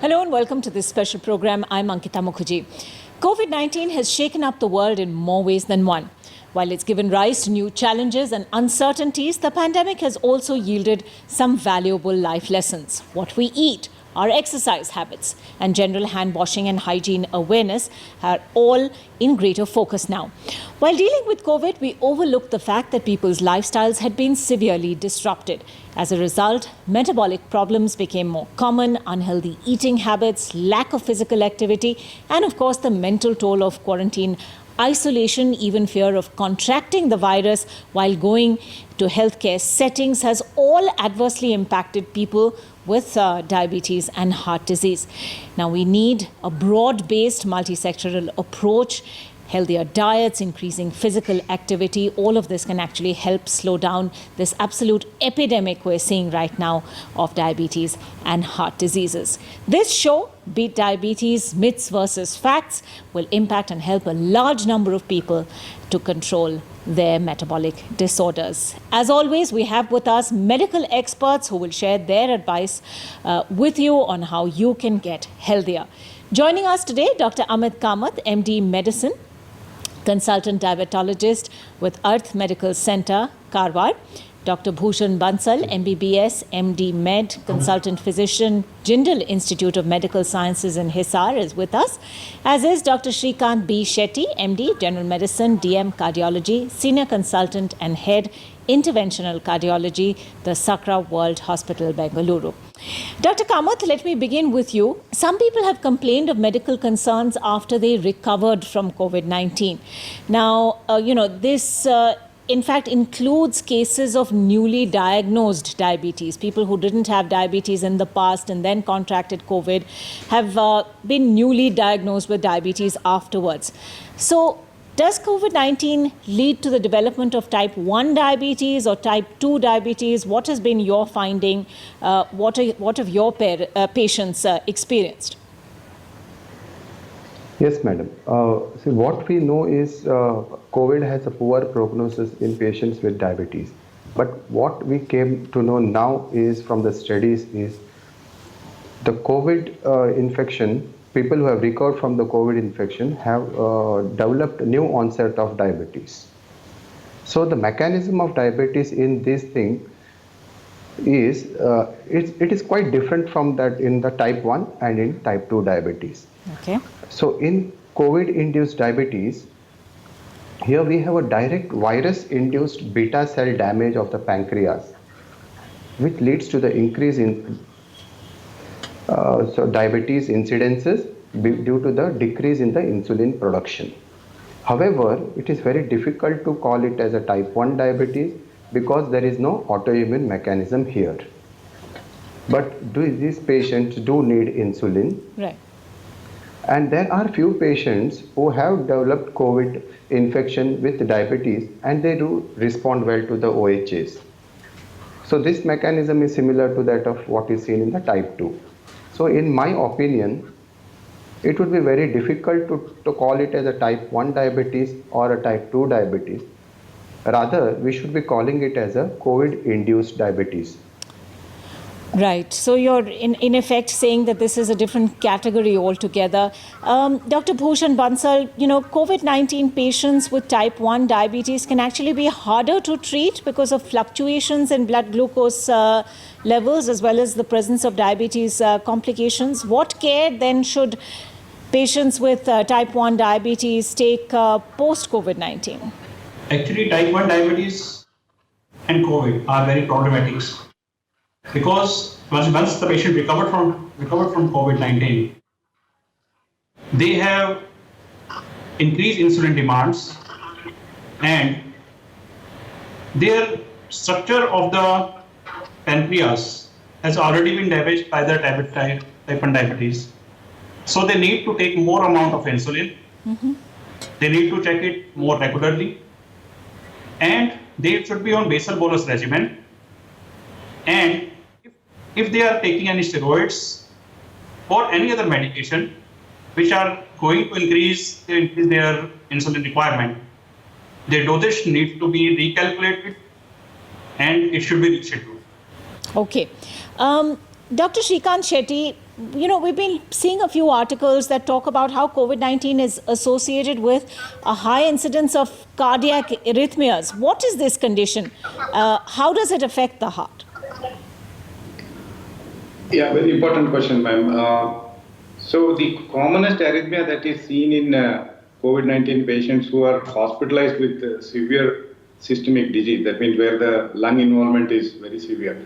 Hello and welcome to this special program. I'm Ankita Mukherjee. COVID-19 has shaken up the world in more ways than one. While it's given rise to new challenges and uncertainties, the pandemic has also yielded some valuable life lessons. What we eat, our exercise habits, and general hand washing and hygiene awareness are all in greater focus now. While dealing with COVID, we overlooked the fact that people's lifestyles had been severely disrupted. As a result, metabolic problems became more common, unhealthy eating habits, lack of physical activity, and of course the mental toll of quarantine, isolation, even fear of contracting the virus while going to healthcare settings has all adversely impacted people with diabetes and heart disease. Now we need a broad-based multi-sectoral approach, healthier diets, increasing physical activity. All of this can actually help slow down this absolute epidemic we're seeing right now of diabetes and heart diseases. This show, Beat Diabetes, Myths versus Facts, will impact and help a large number of people to control their metabolic disorders. As always, we have with us medical experts who will share their advice with you on how you can get healthier. Joining us today, Dr. Amit Kamath, MD Medicine, consultant diabetologist with Earth Medical Center, Karwar. Dr. Bhushan Bansal, MBBS, MD Med, consultant physician, Jindal Institute of Medical Sciences in Hisar is with us, as is Dr. Shrikant B. Shetty, MD, General Medicine, DM Cardiology, senior consultant and head, interventional cardiology, the Sakra World Hospital, Bengaluru. Dr. Kamath, let me begin with you. Some people have complained of medical concerns after they recovered from COVID-19. Now, this in fact includes cases of newly diagnosed diabetes. People who didn't have diabetes in the past and then contracted COVID have been newly diagnosed with diabetes afterwards. So, does COVID-19 lead to the development of type 1 diabetes or type 2 diabetes? What has been your finding? What have your patients experienced? Yes, madam. So what we know is COVID has a poor prognosis in patients with diabetes. But what we came to know now is from the studies is the COVID infection, people who have recovered from the COVID infection have developed new onset of diabetes. So the mechanism of diabetes in this thing is, it is quite different from that in the type 1 and in type 2 diabetes. Okay. So in COVID-induced diabetes, here we have a direct virus-induced beta cell damage of the pancreas, which leads to the increase in diabetes incidences due to the decrease in the insulin production. However, it is very difficult to call it as a type 1 diabetes because there is no autoimmune mechanism here. But these patients do need insulin. Right. And there are few patients who have developed COVID infection with diabetes and they do respond well to the OHAs. So this mechanism is similar to that of what is seen in the type 2. So in my opinion, it would be very difficult to call it as a type 1 diabetes or a type 2 diabetes. Rather, we should be calling it as a COVID-induced diabetes. Right. So you're in effect saying that this is a different category altogether. Dr. Bhushan Bansal, COVID-19 patients with type 1 diabetes can actually be harder to treat because of fluctuations in blood glucose levels as well as the presence of diabetes complications. What care then should patients with type 1 diabetes take post-COVID-19? Actually, type 1 diabetes and COVID are very problematic. Because once the patient recovered from COVID-19, they have increased insulin demands and their structure of the pancreas has already been damaged by the type 1 diabetes. So they need to take more amount of insulin. Mm-hmm. They need to check it more regularly. And they should be on basal bolus regimen. And if they are taking any steroids or any other medication which are going to increase their insulin requirement, their dosage needs to be recalculated and it should be rescheduled. Okay. Dr. Shrikant Shetty, we've been seeing a few articles that talk about how COVID-19 is associated with a high incidence of cardiac arrhythmias. What is this condition? How does it affect the heart? Yeah, very important question, ma'am. So the commonest arrhythmia that is seen in COVID-19 patients who are hospitalized with severe systemic disease, that means where the lung involvement is very severe.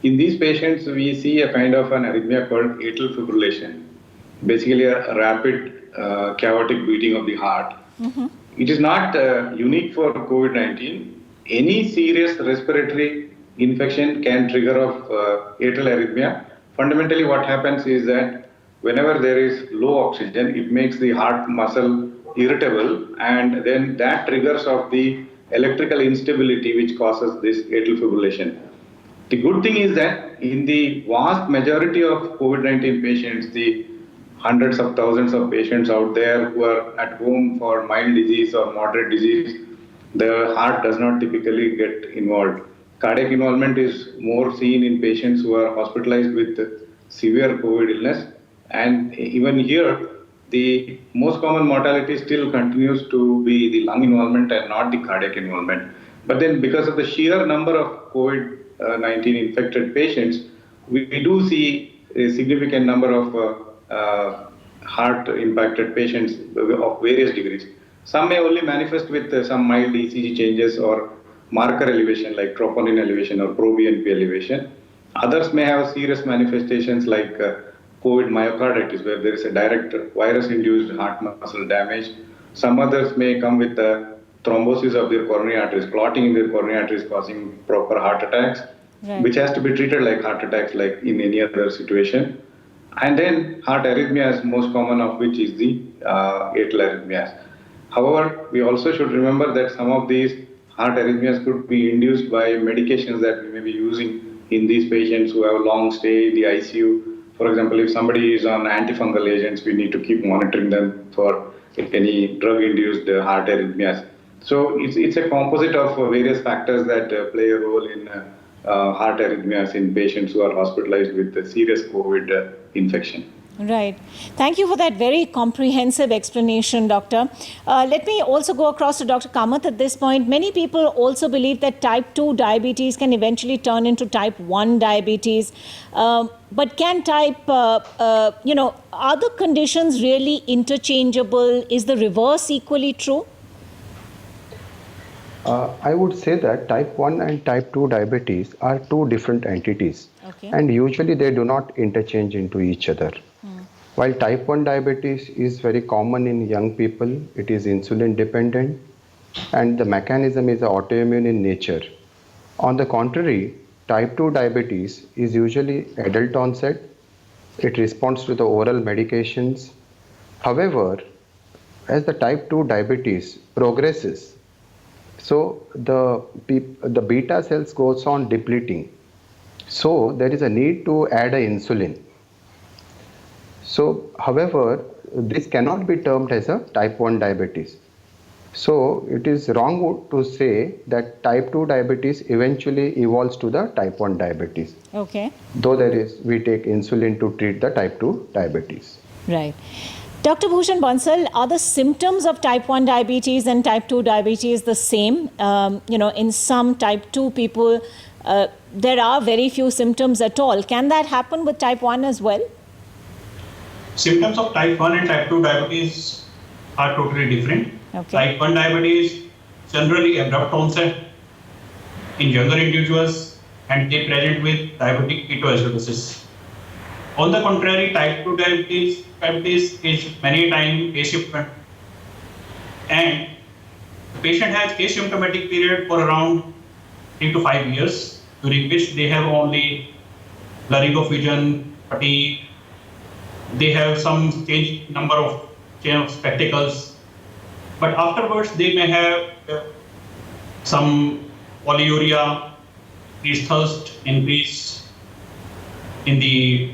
In these patients, we see a kind of an arrhythmia called atrial fibrillation, basically a rapid chaotic beating of the heart. It is not unique for COVID-19. Any serious respiratory infection can trigger off atrial arrhythmia. Fundamentally, what happens is that whenever there is low oxygen, it makes the heart muscle irritable, and then that triggers off the electrical instability which causes this atrial fibrillation. The good thing is that in the vast majority of COVID-19 patients, the hundreds of thousands of patients out there who are at home for mild disease or moderate disease, the heart does not typically get involved. Cardiac involvement is more seen in patients who are hospitalized with severe COVID illness. And even here, the most common mortality still continues to be the lung involvement and not the cardiac involvement. But then because of the sheer number of COVID-19 infected patients, we do see a significant number of heart impacted patients of various degrees. Some may only manifest with some mild ECG changes or marker elevation like troponin elevation or proBNP elevation. Others may have serious manifestations like COVID myocarditis, where there is a direct virus-induced heart muscle damage. Some others may come with thrombosis of their coronary arteries, clotting in their coronary arteries causing proper heart attacks, which has to be treated like heart attacks like in any other situation. And then heart arrhythmias, most common of which is the atrial arrhythmias. However, we also should remember that some of these heart arrhythmias could be induced by medications that we may be using in these patients who have long stay in the ICU. For example, if somebody is on antifungal agents, we need to keep monitoring them for any drug-induced heart arrhythmias. So it's a composite of various factors that play a role in heart arrhythmias in patients who are hospitalized with a serious COVID infection. Right. Thank you for that very comprehensive explanation, Doctor. Let me also go across to Dr. Kamath at this point. Many people also believe that type 2 diabetes can eventually turn into type 1 diabetes. But can are the conditions really interchangeable? Is the reverse equally true? I would say that type 1 and type 2 diabetes are two different entities. Okay. And usually they do not interchange into each other. While type 1 diabetes is very common in young people, it is insulin dependent and the mechanism is autoimmune in nature. On the contrary, type 2 diabetes is usually adult onset. It responds to the oral medications. However, as the type 2 diabetes progresses, so the beta cells goes on depleting. So there is a need to add an insulin. So, however, this cannot be termed as a type 1 diabetes. So, it is wrong to say that type 2 diabetes eventually evolves to the type 1 diabetes. Okay. Though we take insulin to treat the type 2 diabetes. Right. Dr. Bhushan Bansal, are the symptoms of type 1 diabetes and type 2 diabetes the same? In some type 2 people, there are very few symptoms at all. Can that happen with type 1 as well? Symptoms of type 1 and type 2 diabetes are totally different. Okay. Type 1 diabetes generally abrupt onset in younger individuals and they present with diabetic ketoacidosis. On the contrary, type 2 diabetes is many times asymptomatic, and the patient has asymptomatic period for around 3 to 5 years, during which they have only blurring of vision, fatigue. They have some change number of spectacles, but afterwards they may have some polyuria, increased thirst, increase in the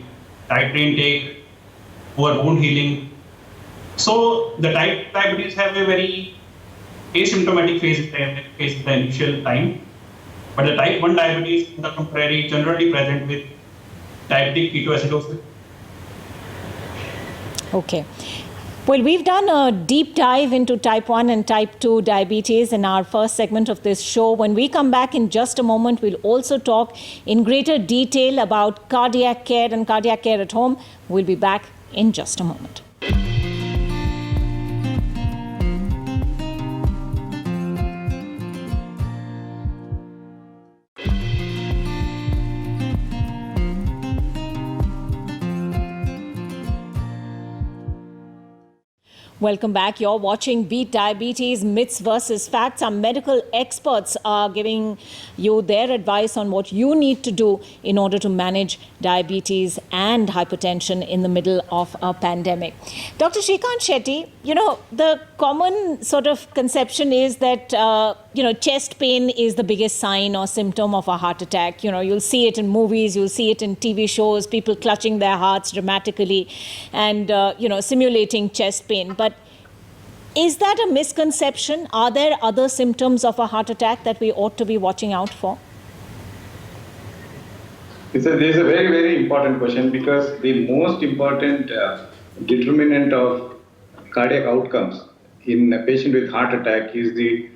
dietary intake, poor wound healing. So the type 2 diabetes have a very asymptomatic phase in the initial time, but the type 1 diabetes, on the contrary, generally present with diabetic ketoacidosis Okay. Well, we've done a deep dive into type 1 and type 2 diabetes in our first segment of this show. When we come back in just a moment, we'll also talk in greater detail about cardiac care and cardiac care at home. We'll be back in just a moment. Welcome back. You're watching Beat Diabetes, Myths versus Facts. Our medical experts are giving you their advice on what you need to do in order to manage diabetes and hypertension in the middle of a pandemic. Dr. Shrikant Shetty, the common sort of conception is that, chest pain is the biggest sign or symptom of a heart attack. You'll see it in movies, you'll see it in TV shows, people clutching their hearts dramatically and, simulating chest pain. But is that a misconception? Are there other symptoms of a heart attack that we ought to be watching out for? This is a very, very important question, because the most important determinant of cardiac outcomes in a patient with heart attack is the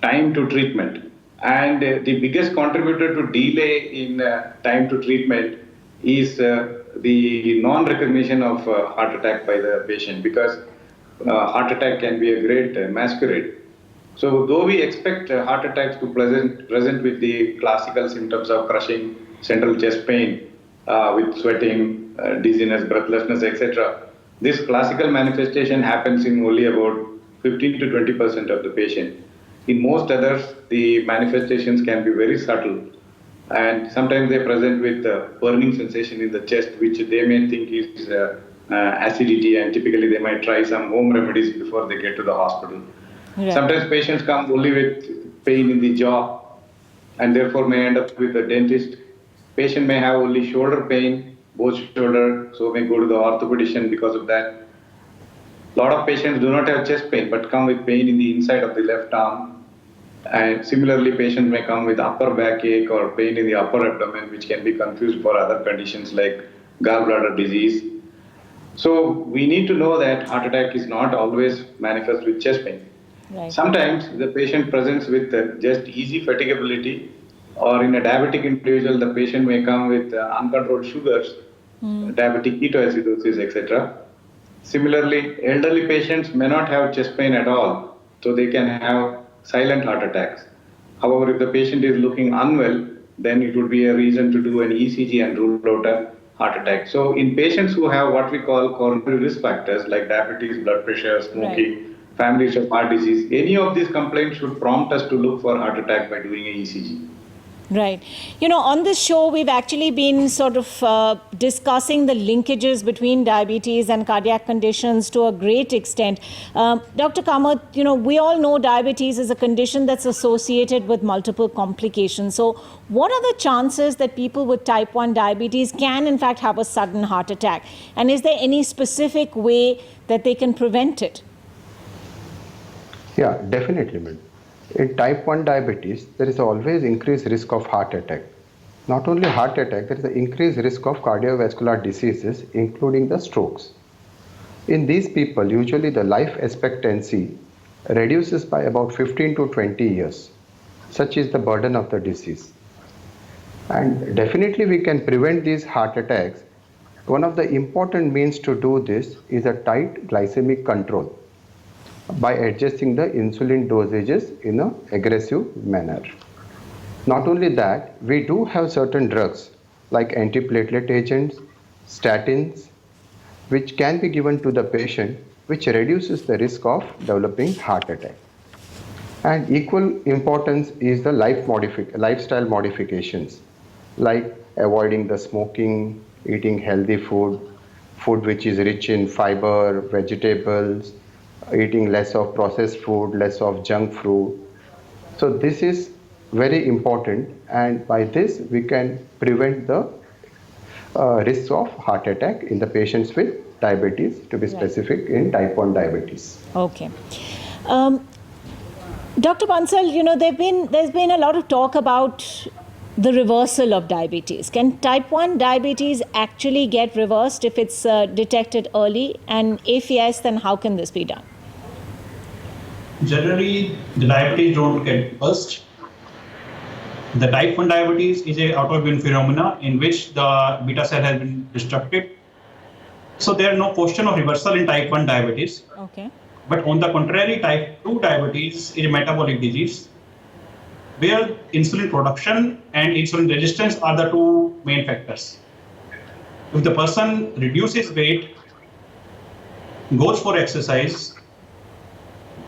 time to treatment. And the biggest contributor to delay in time to treatment is the non-recognition of heart attack by the patient, because heart attack can be a great masquerade. So though we expect heart attacks to present with the classical symptoms of crushing central chest pain with sweating, dizziness, breathlessness, etc., this classical manifestation happens in only about 15 to 20% of the patient. In most others, the manifestations can be very subtle, and sometimes they present with burning sensation in the chest, which they may think is acidity, and typically they might try some home remedies before they get to the hospital. Right. Sometimes patients come only with pain in the jaw and therefore may end up with a dentist. Patient may have only shoulder pain, both shoulder, so may go to the orthopedician because of that. A lot of patients do not have chest pain but come with pain in the inside of the left arm. And similarly, patients may come with upper backache or pain in the upper abdomen, which can be confused for other conditions like gallbladder disease. So we need to know that heart attack is not always manifest with chest pain. Right. Sometimes the patient presents with just easy fatigability, or in a diabetic individual, the patient may come with uncontrolled sugars, diabetic ketoacidosis, etc. Similarly, elderly patients may not have chest pain at all, so they can have silent heart attacks. However, if the patient is looking unwell, then it would be a reason to do an ECG and rule out a heart attack. So in patients who have what we call coronary risk factors like diabetes, blood pressure, smoking, family history of heart disease, any of these complaints should prompt us to look for heart attack by doing an ECG. Right. On this show, we've actually been sort of discussing the linkages between diabetes and cardiac conditions to a great extent. Dr. Kamath, we all know diabetes is a condition that's associated with multiple complications. So what are the chances that people with type 1 diabetes can, in fact, have a sudden heart attack? And is there any specific way that they can prevent it? Yeah, definitely, madam. In type 1 diabetes, there is always increased risk of heart attack. Not only heart attack, there is an increased risk of cardiovascular diseases, including the strokes. In these people, usually the life expectancy reduces by about 15 to 20 years. Such is the burden of the disease. And definitely we can prevent these heart attacks. One of the important means to do this is a tight glycemic control by adjusting the insulin dosages in an aggressive manner. Not only that, we do have certain drugs like antiplatelet agents, statins, which can be given to the patient, which reduces the risk of developing heart attack. And equal importance is the lifestyle modifications, like avoiding the smoking, eating healthy food which is rich in fiber, vegetables, eating less of processed food, less of junk food. So this is very important, and by this we can prevent the risk of heart attack in the patients with diabetes, to be specific in type 1 diabetes. Okay. Dr. Bansal, there's been a lot of talk about the reversal of diabetes. Can type 1 diabetes actually get reversed if it's detected early? And if yes, then how can this be done? Generally, the diabetes don't get reversed. The type 1 diabetes is an autoimmune phenomena in which the beta cell has been destructed. So there is no question of reversal in type 1 diabetes. Okay. But on the contrary, type 2 diabetes is a metabolic disease where insulin production and insulin resistance are the two main factors. If the person reduces weight, goes for exercise,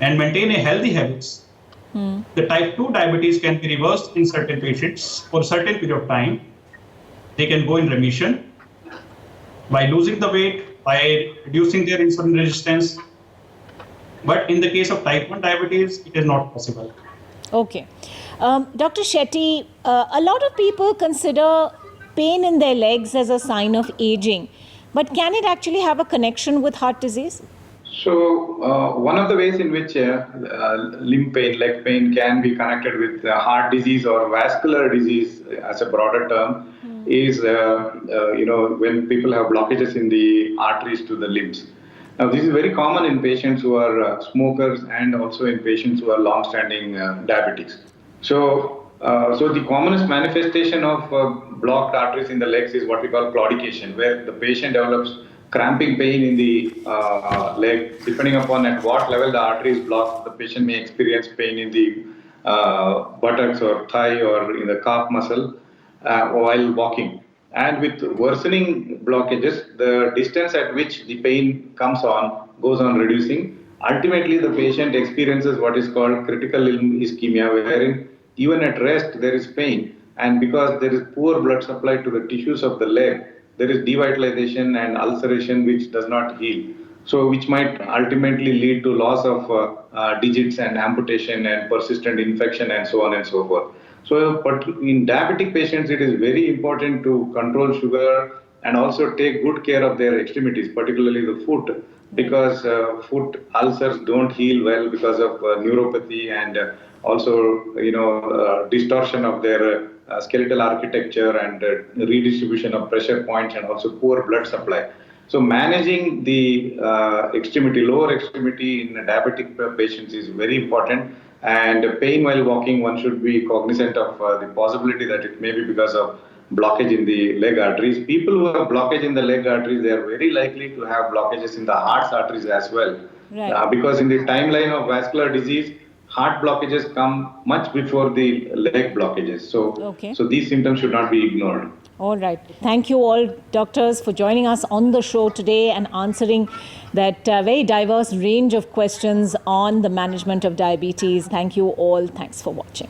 and maintain a healthy habits, the type 2 diabetes can be reversed in certain patients for a certain period of time. They can go in remission by losing the weight, by reducing their insulin resistance. But in the case of type 1 diabetes, it is not possible. Okay. Dr. Shetty, a lot of people consider pain in their legs as a sign of aging. But can it actually have a connection with heart disease? So one of the ways in which limb pain, leg pain can be connected with heart disease or vascular disease as a broader term is, when people have blockages in the arteries to the limbs. Now, this is very common in patients who are smokers and also in patients who are long-standing diabetics. So the commonest manifestation of blocked arteries in the legs is what we call claudication, where the patient develops cramping pain in the leg. Depending upon at what level the artery is blocked, the patient may experience pain in the buttocks or thigh or in the calf muscle while walking. And with worsening blockages, the distance at which the pain goes on reducing. Ultimately, the patient experiences what is called critical limb ischemia, wherein even at rest there is pain. And because there is poor blood supply to the tissues of the leg, there is devitalization and ulceration which does not heal. So which might ultimately lead to loss of digits and amputation and persistent infection and so on and so forth. So, but in diabetic patients, it is very important to control sugar and also take good care of their extremities, particularly the foot, because foot ulcers don't heal well because of neuropathy and also, distortion of their skeletal architecture and redistribution of pressure points and also poor blood supply. So managing the lower extremity in diabetic patients is very important. And pain while walking, one should be cognizant of the possibility that it may be because of blockage in the leg arteries. People who have blockage in the leg arteries, they are very likely to have blockages in the heart arteries as well. Right. Because in the timeline of vascular disease, heart blockages come much before the leg blockages. So these symptoms should not be ignored. All right. Thank you all, doctors, for joining us on the show today and answering that very diverse range of questions on the management of diabetes. Thank you all. Thanks for watching.